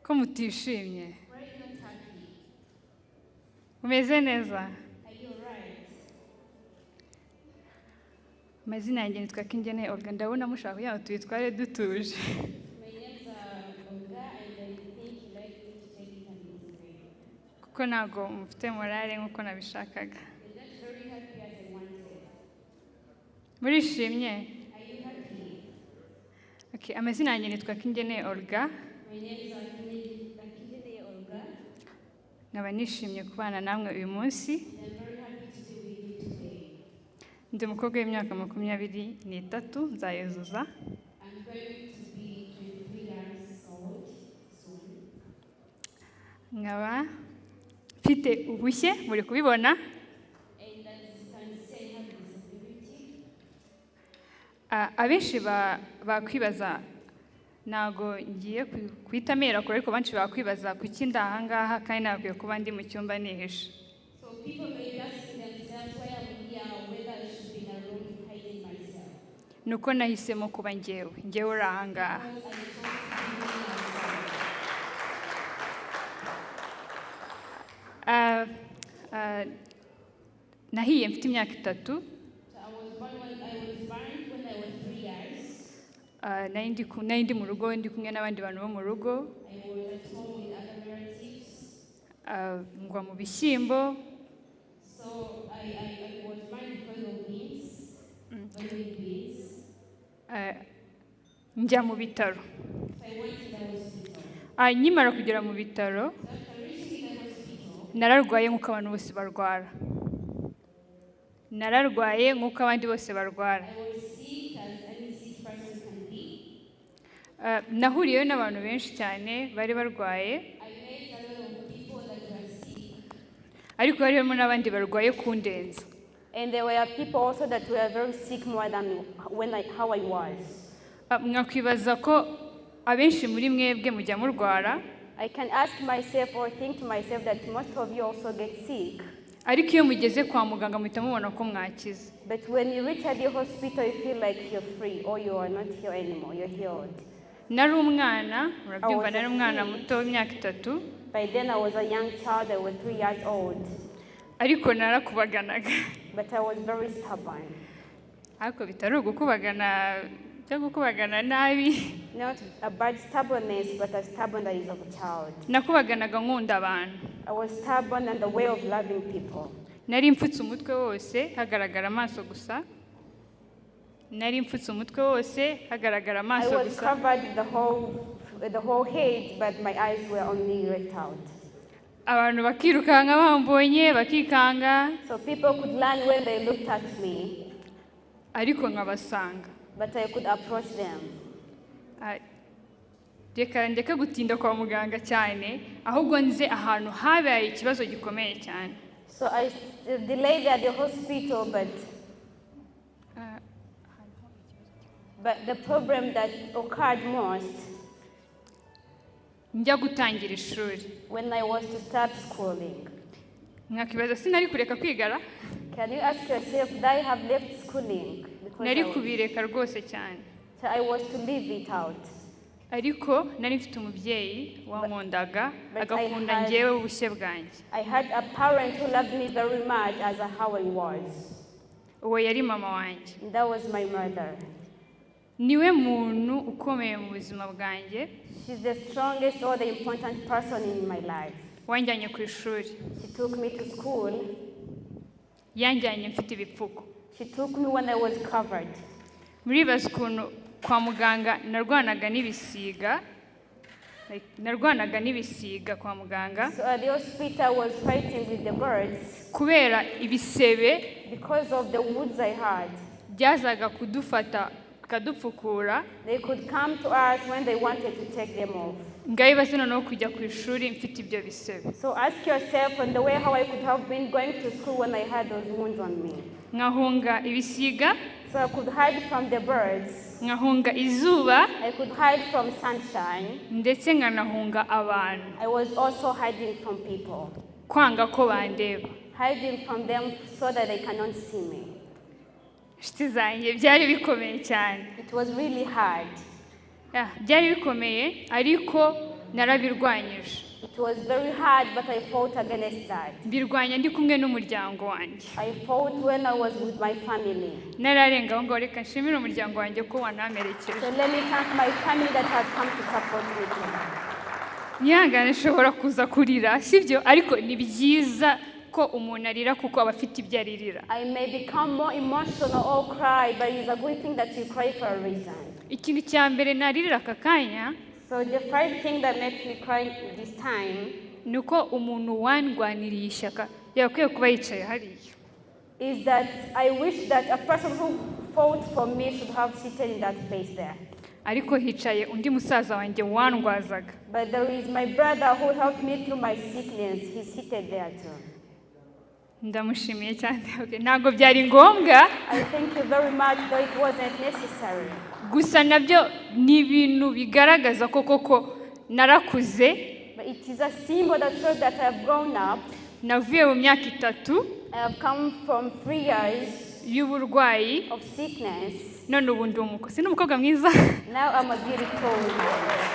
ko mutishimye? Umeze neza? Amazina yanjye nitwa Kingeneye Olga, ndabona mushaka kugira ngo tuyitware dutuje. Kuko ntabwo mufite morale nk'uko nabishakaga. Murishimye? Okay, amazina yanjye nitwa Kingeneye Olga. Nkaba nishimye kubana namwe uyu munsi. Ndi umukobwa w'imyaka 23 nzayuzuza. Nkaba mfite ubushye, muri kubibona. Abenshi bakwibaza ntago ngiye kwitamera kure, ariko benshi bakwibaza kuki ndahangaha kandi nakwiye kuba ndi mu cyumba nihishe. Nuko nahisemo kuba njyewe uri ahangaha. Nahiye mfite imyaka 3. Nari mu rugo ndi kumwe n'abandi bantu bo mu rugo. Ngwa mu bishyimbo. Njya mu bitaro. Nyimara kugera mu bitaro, nararwaye nk'uko abantu bose barwara. Nararwaye nk'uko abandi bose barwara. Nahuriyeyo n'abantu benshi cyane bari barwaye, ariko harimo n'abandi barwaye kundenza. And there were people also that were very sick more than how I was. Mwakwibaza ko abenshi muri mwebwe mujya murwara. I can ask myself or think to myself that most of you also get sick. Ariko iyo mugeze kwa muganga muhita mubona ko mwakize. But when you reach at the hospital, you feel like you're free or you are not here anymore, you're healed. Nari umwana, murabyumva, nari umwana muto w'imyaka 3. By then I was a young child, I was 3 years old. Ariko narakubaganaga. But I was very stubborn. Ariko bitari ugukubagana cyo gukubagana nabi. Not a bad stubbornness, but a stubbornness of a child. Nakubaganaga nkunda abantu. I was stubborn in the way of loving people. Nari mfutse umutwe wose hagaragara amaso gusa. Nari mfutse umutwe wose hagaragara amaso gusa. I was covered the whole head, but my eyes were only left out. Abantu bakirukanga bambonye bakikanga. So people could learn when they looked at me. Ariko nkabasanga. But I could approach them. Ndeka gutinda kwa muganga cyane, ahubwo nze ahantu habaye ikibazo gikomeye cyane. So I delayed at the hospital, but the problem that occurred most njya gutangira ishuri. When I was to start schooling. Mwakibaza sinari kureka kwigara? Can you ask yourself, did I have left schooling? Nari kubireka rwose cyane. So I was to leave it out. Ariko nari mfite umubyeyi wankundaga agakunda njyewe ubushye bwanjye. I had a parent who loved me very much as how I was. Uwo yari mama wanjye. That was my mother. Niwe muntu ukomeye mu buzima bwanjye. She's the strongest or the important person in my life. Wanjyanye ku ishuri. She took me to school. Yanjyanye mfite ibipfuko. She took me when I was covered. Muribaza ukuntu kwa muganga narwanaga n'ibisiga kwa muganga. So at the hospital I was fighting with the birds. Kubera ibisebe. Because of the wounds I had. Byazaga kudufata kadupfukura. They could come to us when they wanted to take them off. Ngayibaze noneho kujya ku ishuri mfite ibyo bisebe. So ask yourself on the way how I could have been going to school when I had those wounds on me. Nkahunga ibisiga. So I could hide from the birds. Nkahunga izuba. I could hide from sunshine. Ndetse nkanahunga abantu. I was also hiding from people. Kwanga ko bandeba. Hiding from them so that they cannot see me. Shiti zanjye byari bikomeye cyane. It was really hard. Byari bikomeye, ariko narabirwanyije. It was very hard, but I fought against that. Mbirwanya ndi kumwe n'umuryango wanjye. I fought when I was with my family. Nararenga aho ngaho, reka nshimire umuryango wanjye ko wanamerekeje. So let me thank my family that has come to support me today. Nyangana nshobora kuza kurira, sibyo? Ariko ni byiza ko umuntu arira kuko aba afite ibyo aririra. I may become more emotional or cry, but it's a good thing that you cry for a reason. Ikintu cya mbere naririra aka kanya, So the first thing that makes me cry this time ni uko umuntu wandwaniriye ishyaka yakwiye kuba yicaye hariya. is that I wish that a person who fought for me should have seated in that place there. Ariko hicaye undi musaza wanjye wandwazaga. But there is my brother who helped me through my sickness. He's seated there too. Ndamushimiye cyane. Ntabwo byari ngombwa, I thank you very much, though it wasn't necessary. gusa nabyo ni ibintu bigaragaza ko koko narakuze. But it is a symbol that shows that I have grown up. Navuye mu myaka 3 I have come from 3 years y'uburwayi, of sickness. none ubu ndi umukobwa mwiza. Now I'm a beautiful woman.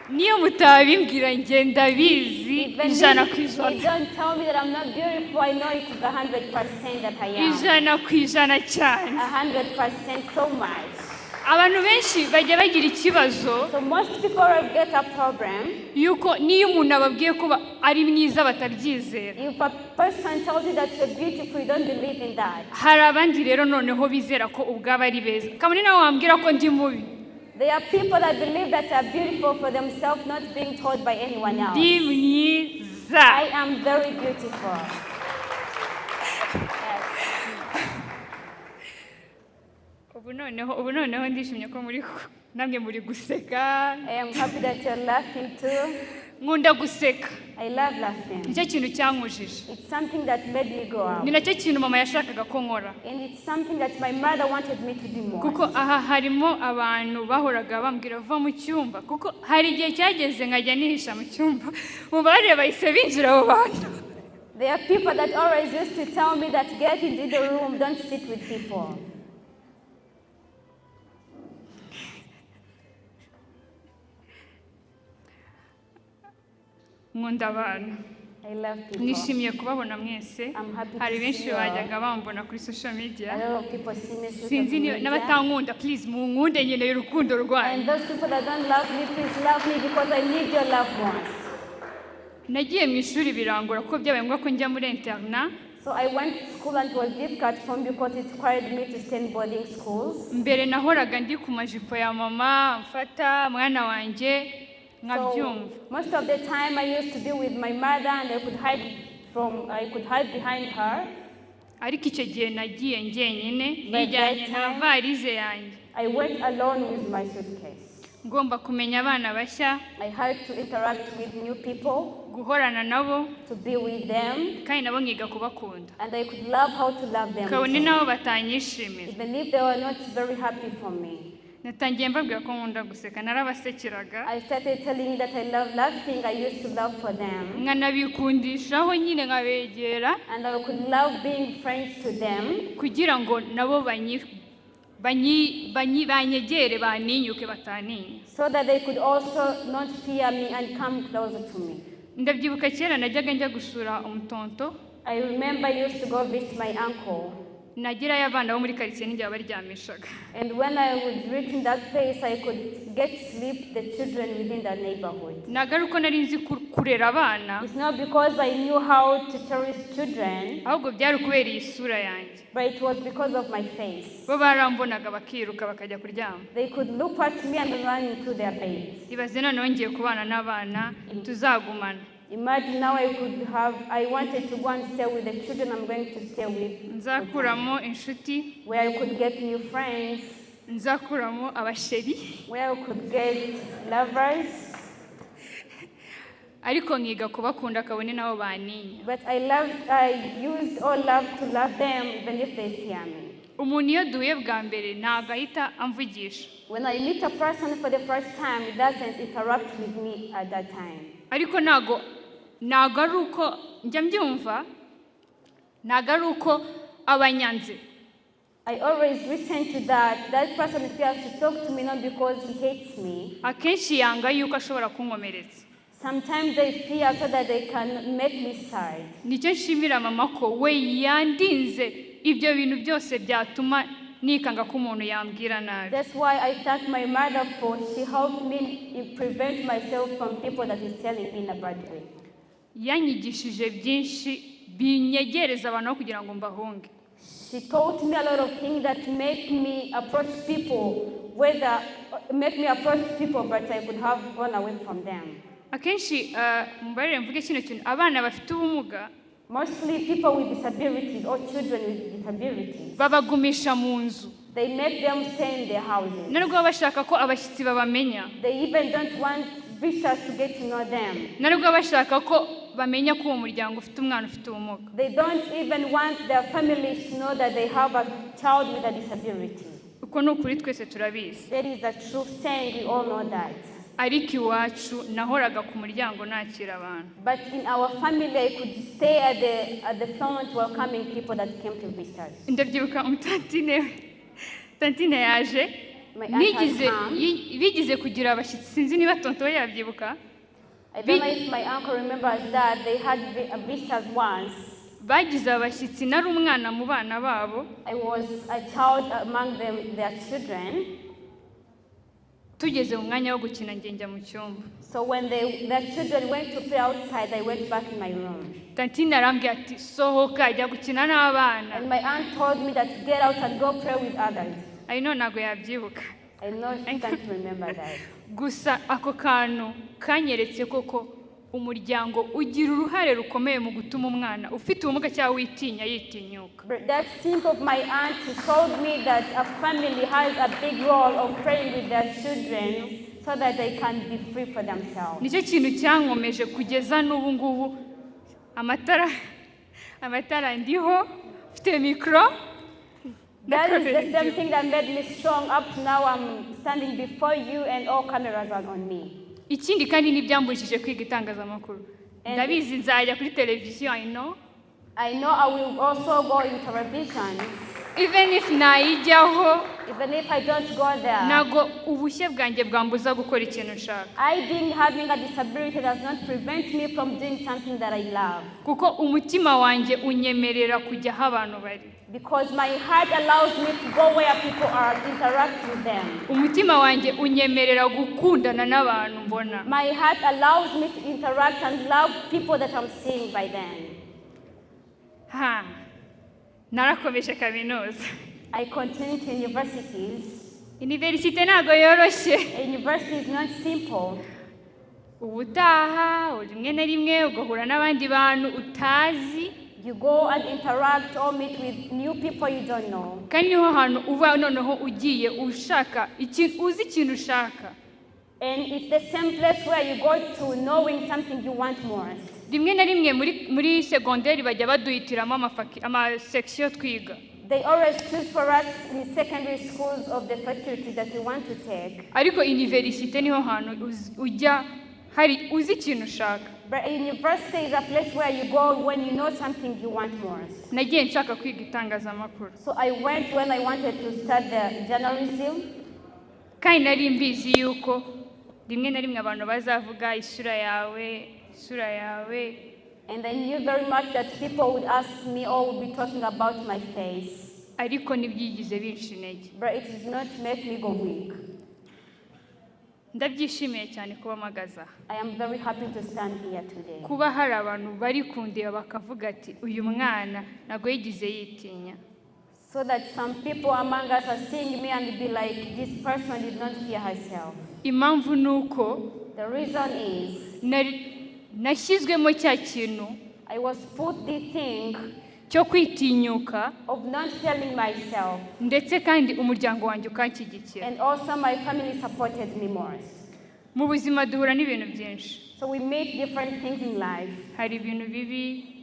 Niyo mutabimbwira njye ndabizi ijana ku If you ijana. don't tell me that I'm not beautiful, I know it is 100% that I am. Ijana ku ijana cyane. 100% so much. Abantu benshi bajya bagira ikibazo So most people get a problem yuko niyo umuntu ababwiye ko ari mwiza batabyizera. if a person tells you that you're beautiful, you don't believe in that. Hari abandi rero noneho bizera ko ubwabo ari beza. Kamwe nawe wambwira ko ndi mubi. There are people that believe that they are beautiful for themselves, not being told by anyone else. Ndi mwiza. I am very beautiful. Ubu noneho ndishimye ko namwe muri guseka. I am happy that you're laughing too. Nkunda guseka. I love laughing. Nicyo kintu cyankujije. It's something that made me grow up. Ni nacyo kintu mama yashakaga ko nkora. And it's something that my mother wanted me to do more. Kuko aha harimo abantu bahoraga bambwira va mu cyumba. Kuko hari igihe cyageze nkajya nihisha mu cyumba. Mubare bahise binjira abo bantu. There are people that always used to tell me that get into the room, don't sit with people. Nkunda abantu. I love people. Nishimiye kubabona mwese. I'm happy Hari to benshi see you all. bajyaga bambona kuri social A media. lot of people see me through Sinzi social media. n'abatankunda, please munkunde nkeneye urukundo rwanyu. And those people that don't love me, please love me because I need your loved ones. Nagiye mu ishuri birangora ko byabaye ngombwa ko njya muri interna. So I went to school and it was difficult for me because it required me to stay in boarding schools. Mbere nahoraga ndi ku majipo ya mama mfata mwana wanjye nkabyumva. So most of the time I used to be with my mother and I could hide behind her. Ariko icyo gihe nagiye njyenyine By nijyanye that na time- varize yanjye. I went alone with my suitcase. Ngomba kumenya abana bashya, I had to interact with new people, guhorana nabo, to be with them, kandi nabo nkiga kubakunda. and I could love how to love them. Kabone too. nabo batanyishimira. Even if they were not very happy for me. Natangiye mbabwira ko nkunda guseka, narabasekeraga. I started telling you that I love laughing. I used to love for them. Nkanabikundishaho nyine nkabegera And I could love being friends to them kugira ngo nabo banyegere baninyuke bataninya. so that they could also not fear me and come closer to me. Ndabyibuka kera najyaga njya gusura umutonto, I remember I used to go visit my uncle. nagirayo abana bo muri karitsiye n'igihe baryamishaga. And when I would reach in that place, I could get sleep the children within the neighborhood. Ntabwo ari uko nari nzi kurera abana, It's not because I knew how to cherish children, ahubwo byari ukubera iyi sura yanjye. but it was because of my face. Bo barambonaga bakiruka bakajya kuryama. They could look at me and run into their beds. Ibaze noneho ngiye kubana n'abana tuzagumana. Imagine now I wanted to go and stay with the children I'm going to stay with, Nzakuramo inshuti, where I could get new friends, nzakuramo abasheri, where I could get lovers. ariko nkiga kubakunda kabone nabo baninya. But I used all love to love them even if they fear me. Umuntu iyo duhuye bwa mbere ntabwo ahita amvugisha. When I meet a person for the first time, it doesn't interact with me at that time. Ariko ntabwo ari uko njya mbyumva, ntabwo ari uko abanyanze, I always listen to that. That person fears to talk to me not because he hates me. akenshi yanga yuko ashobora kunkomeretsa. Sometimes they fear so that they can make me sad. Nicyo nshimira mama ko we yandinze ibyo bintu byose byatuma nikanga ko umuntu yambwira nabi. That's why I thank my mother for she helped me prevent myself from people that is telling me in a bad way. Yanyigishije byinshi binyegereza abantu kugira ngo mbahunge. She taught me a lot of things that make me approach people, but I could have gone away from them. Akenshi mbarire mvuge kino kintu abana bafite ubumuga Mostly people with disabilities or children with disabilities. babagumisha mu nzu. They make them stay in their houses. Narwo bashaka ko abashyitsi babamenya. They even don't want visitors to get to know them. Narwo bashaka ko bamenya ko uwo muryango ufite umwana ufite ubumuga. They don't even want their families to know that they have a child with a disability. Uko n'ukuri twese turabizi. That is a true saying, we all know that. Ariko iwacu nahoraga ku muryango nakira abantu. But in our family, I could stay at the front welcoming people that came to visit us. Ndabyibuka tantine yaje My aunt has come. bigize kugira abashyitsi sinzi niba tonto yabyibuka. I don't know if my uncle remembers that they had visitors once. Bagize abashyitsi nari umwana mu bana babo. I was a child among them, their children. Tugeze mu mwanya wo gukina njya mu cyumba. So when their children went to play outside, I went back in my room. Tantine arambwira ati sohoka ajya gukina n'abana. And my aunt told me that get out and go play with others. I know ntago yabyibuka. I know she can't remember that. Gusa ako kantu kanyeretse koko umuryango ugira uruhare rukomeye mu gutuma umwana ufite ubumuga cyangwa witinya yitinyuka. But that simple of my aunt showed me that a family has a big role of praying with their children so that they can be free for themselves. Nicyo kintu cyankomeje kugeza n'ubu ngubu amatara ndiho ufite mikro. That is the same thing that made me strong. Up to now, I'm standing before you and all cameras are on me. Ikindi kandi nibyambujije kwiga itangazamakuru. Ndabizi nzajya kuri television, I know I will also go in television. Even if nayijyaho, even if I don't go there. Nago ubushye bwanjye bwambuza gukora ikintu nshaka. I being having a disability does not prevent me from doing something that I love. Kuko umutima wanjye unyemerera kujya aho abantu bari. Because my heart allows me to go where people are, interact with them. Umutima wanjye unyemerera gukundana n'abantu mbona. My heart allows me to interact and love people that I'm seeing by them. Narakomeje kaminuza. I continue to universities. University ntago yoroshye. University is not simple. Ubutaha rimwe na rimwe ugahura n'abandi bantu utazi. You go and interact or meet with new people you don't know. Kandi niho hantu uva noneho ugiye ushaka uzi ikintu ushaka. And it's the same place where you go to knowing something you want more. Rimwe na rimwe muri secondaire bajya baduhitiramo ama section twiga. They always choose for us in secondary schools of the faculty that we want to take. Ariko university niho hantu ujya hari uzi ikintu ushaka. But university is a place where you go when you know something you want more. Nagiye nshaka kwiga itangazamakuru. So I went when I wanted to start the journalism. Kandi nari mbizi yuko rimwe na rimwe abantu bazavuga isura yawe. And I knew very much that people would ask me or would be talking about my face. Ariko nibyigize binshi intege. But it did not make me go weak. Ndabyishimiye cyane kuba magaza. I am very happy to stand here today. Kuba hari abantu bari kundeba bakavuga ati uyu mwana nago yigize yitinya. So that some people among us are seeing me and be like, this person did not fear herself. Impamvu nuko the reason is nashyizwemo cya kintu I was put the thing cyo kwitinyuka of not telling myself. Ndetse kandi umuryango wanjye ukanshyigikira. And also my family supported me more. Mu buzima duhura n'ibintu byinshi. So we meet different things in life. Hari ibintu bibi,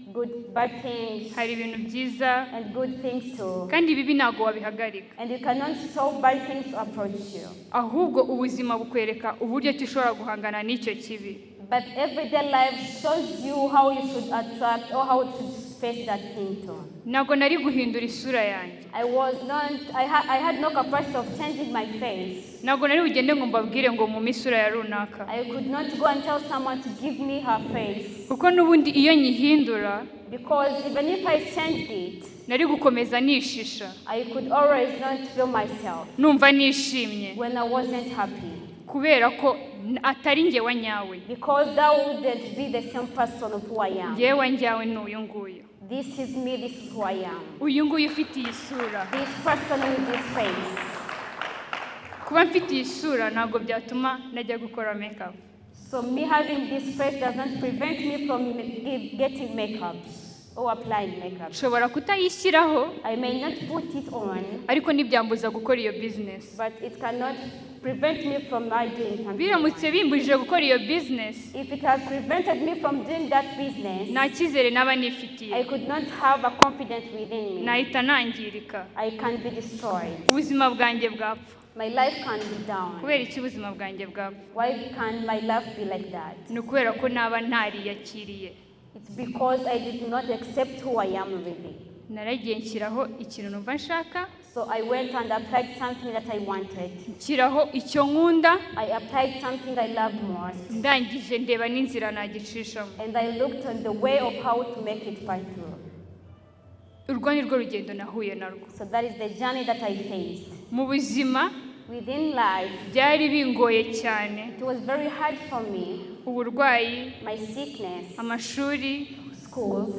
bad things, hari ibintu byiza, and good things too. Kandi ibibi ntago wabihagarika. And you cannot stop bad things to approach you. Ahubwo ubuzima bukwereka uburyo ushobora guhangana n'icyo kibi. But everyday life shows you how you should attract or how you should face that thing to. ntabwo nari guhindura isura yanjye, I had no capacity of changing my face. ntabwo nari bugende ngo mbabwire ngo mu misura ya runaka, I could not go and tell someone to give me her face. kuko n'ubundi iyo nyihindura Because even if I changed it, nari gukomeza nishisha, I could always not feel myself numva nishimye, when I wasn't happy. kubera ko atari njye wa nyawe. Because that wouldn't be the same person of who I am. Njyewe wa nyawe ni uyu nguyu, This is me, this is who I am. uyu nguyu ufite iyi sura. This person with this face. Kuba mfite iyi sura ntabwo byatuma najya gukora makeup. So me having this face does not prevent me from getting makeup or applying makeup. Nshobora kutayishyiraho, I may not put it on, ariko ntibyambuza gukora iyo business. but it cannot prevent me from not doing something. Biramutse bimbujije gukora iyo business, If it has prevented me from doing that business, nta cyizere naba I nifitiye, could not have a confidence within me. nahita nangirika, I can be destroyed. ubuzima bwanjye bwapfa. My life can be down. Kubera iki ubuzima bwanjye bwapfa? Why can my life be like that? Ni ukubera ko naba ntariyakiriye. It's because I did not accept who I am really. Naragiye nshyiraho ikintu numva nshaka, So I went and applied something that I wanted. nshyiraho icyo nkunda, I applied something I loved most. ndangije ndeba n'inzira nagicishamo. And I looked on the way of how to make it pass through. Urwo ni rwo rugendo nahuye narwo. So that is the journey that I faced. Mu buzima Within life, byari bingoye cyane, it was very hard for me. uburwayi, My sickness, amashuri, schools,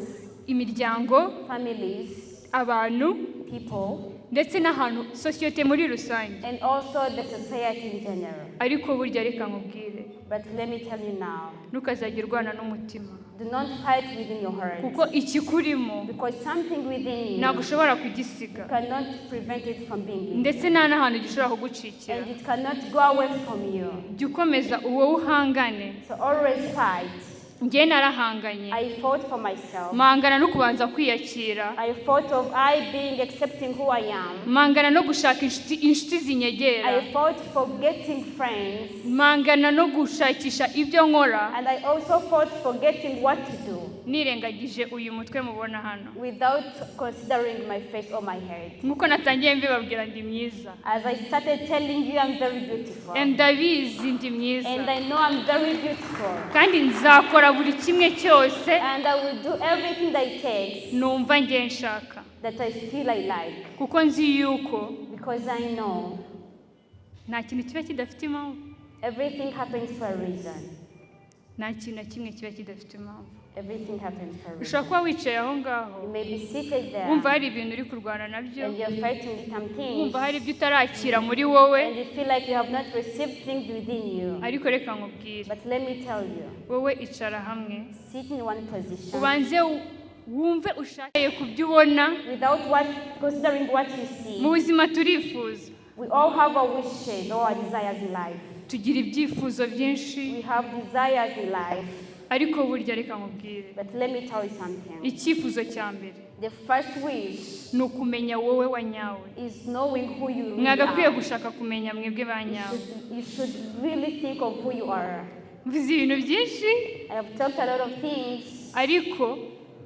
imiryango, families, abantu, people, ndetse n'ahantu sosiyete muri rusange. and also the society in general. Ariko burya reka nkubwire, But let me tell you now, ntukazajya urwana n'umutima, do not fight within your heart. kuko ikikurimo Because something within you ntabwo ushobora kugisiga, cannot prevent it from being in. ndetse nta n'ahantu gishobora kugucikira. And it cannot go away from you. Jya ukomeza uwo uhangane. So always fight. Njye narahanganye, I fought for myself. mpangana no kubanza kwiyakira, I fought of I being accepting who I am. mpangana no gushaka inshuti zinyegera, I fought for getting friends. mpangana no gushakisha ibyo nkora, And I also fought for getting what to do nirengagije uyu mutwe mubona hano. without considering my face or my head. Nk'uko natangiye mbibabwira ndi mwiza, As I started telling you I'm very beautiful. ndabizi ndi And mwiza, I know I'm very beautiful. kandi nzakora buri kimwe cyose And I will do everything that it takes numva ngiye nshaka, that I feel I like. kuko nzi yuko Because I know nta kintu kiba kidafite impamvu, everything happens for a reason. nta kintu na kimwe kiba kidafite impamvu. Everything happens for a reason. Ushobora kuba wicaye aho You ngaho may be seated there wumva hari ibintu uri kurwana nabyo, and you're fighting with some things wumva hari ibyo utarakira muri wowe, and you feel like you have not received things within you. ariko reka nkubwire, But let me tell you, wowe icara hamwe, sit in one position ubanze wumve ushake ku byo ubona. without considering what you see. Mu buzima turifuza, We all have our wishes or our desires in life. tugira ibyifuzo byinshi, We have desires in life. ariko burya reka nkubwire, But let me tell you something. icyifuzo cya mbere The first wish ni ukumenya wowe wa nyawe. is knowing who you really Mwagakwiye are. gushaka kumenya mwebwe ba nyawe. You should really think of who you are. Mvuze ibintu byinshi, I have talked a lot of things, ariko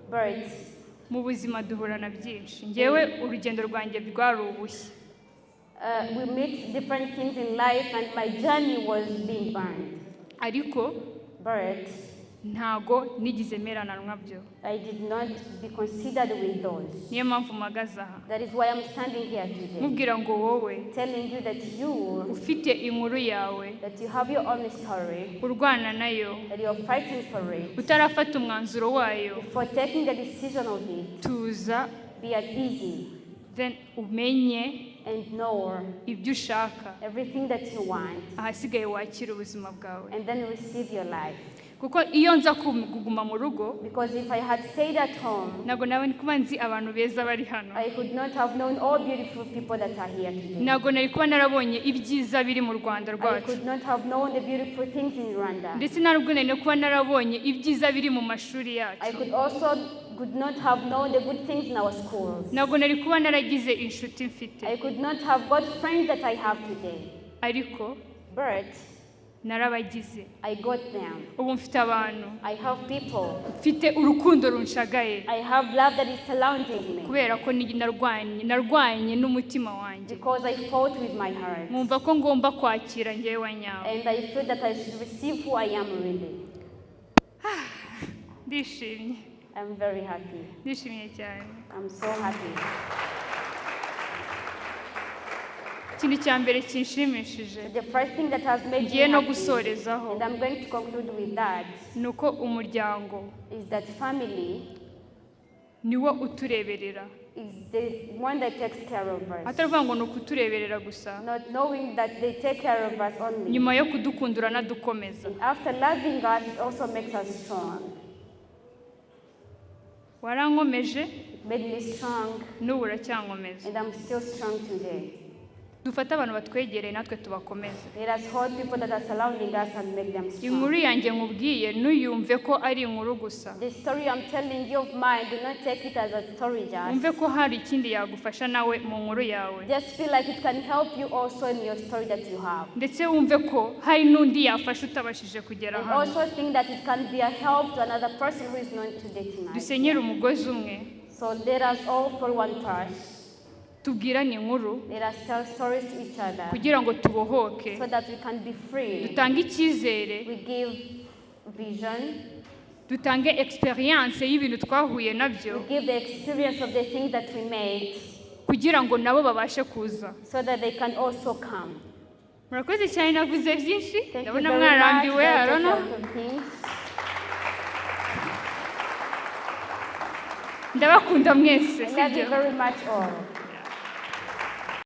but mu buzima duhura na byinshi. Njyewe urugendo rwanjye rwari ubushye, we meet different things in life, and my journey was being burned. ariko But ntago nigeze merana nabyo. I did not be considered with those. Niyo mpamvu mpagaze aha That is why I'm standing here today, mubwira ngo wowe telling you that you ufite inkuru yawe, that you have your own story, urwana nayo, that you're fighting for it. utarafata umwanzuro wayo, Before taking the decision of it, tuza be at easy then umenye and know ibyo ushaka, everything that you want, ahasigaye wakira ubuzima bwawe. and then receive your life. Kuko iyo nza kuguma mu rugo, Because if I had stayed at home, ntabwo nari kuba nzi abantu beza bari hano, I could not have known all beautiful people that are here today. ntabwo nari kuba narabonye ibyiza biri mu Rwanda I rwacu, could not have known the beautiful things in Rwanda. ndetse ntabwo nari kuba narabonye ibyiza biri mu mashuri I yacu, could not have known the good things in our schools. ntabwo nari kuba naragize inshuti mfite. I could not have got friends that I have today. Ariko But narabagize I got them. ubu mfite abantu I have people. mfite urukundo runshagaye I have love that is surrounding me. kubera ko narwanye n'umutima wanjye Because I fought with my heart. mwumva ko ngomba kwakira njyewe wanyawe And I feel that I should receive who I am really. ndishimye I'm very happy. ndishimye cyane I'm so happy. ikintu cya mbere kinshimishije The first thing that has made me ngiye no happy, gusorezaho and I'm going to conclude with that, ni uko umuryango is that family niwo utureberera is the one that takes care of us. ataravuga ngo ni ukutureberera gusa Not knowing that they take care of us only. nyuma yo kudukundura nadukomeza After loving us, it also makes us strong. warankomeje It made me strong, n'ubu uracyankomeza and I'm still strong today. dufate abantu batwegereye natwe tubakomeze Let us hold people that are surrounding us and make them inkuru strong. yanjye nkubwiye ntuyumve ko ari inkuru gusa The story I'm telling you of mine, do not take it as a story just. wumve ko hari ikindi yagufasha nawe mu nkuru yawe Just feel like it can help you also in your story that you have. ndetse wumve ko hari n'undi yafasha utabashije kugera And hano also think that it can be a help to another person who is not today tonight. dusenyere umugozi umwe So let us all for one touch. tubwirane inkuru Let us tell stories to each other kugira ngo tubohoke so that we can be free. dutange icyizere We give vision. dutange experience y'ibintu twahuye nabyo We give the experience of the things that we made kugira ngo nabo babashe kuza so that they can also come. murakoze cyane navuze byinshi Thank you ndabona very much. mwarambiwe That's a arono lot of things. ndabakunda mwese I love sibyo you very much all.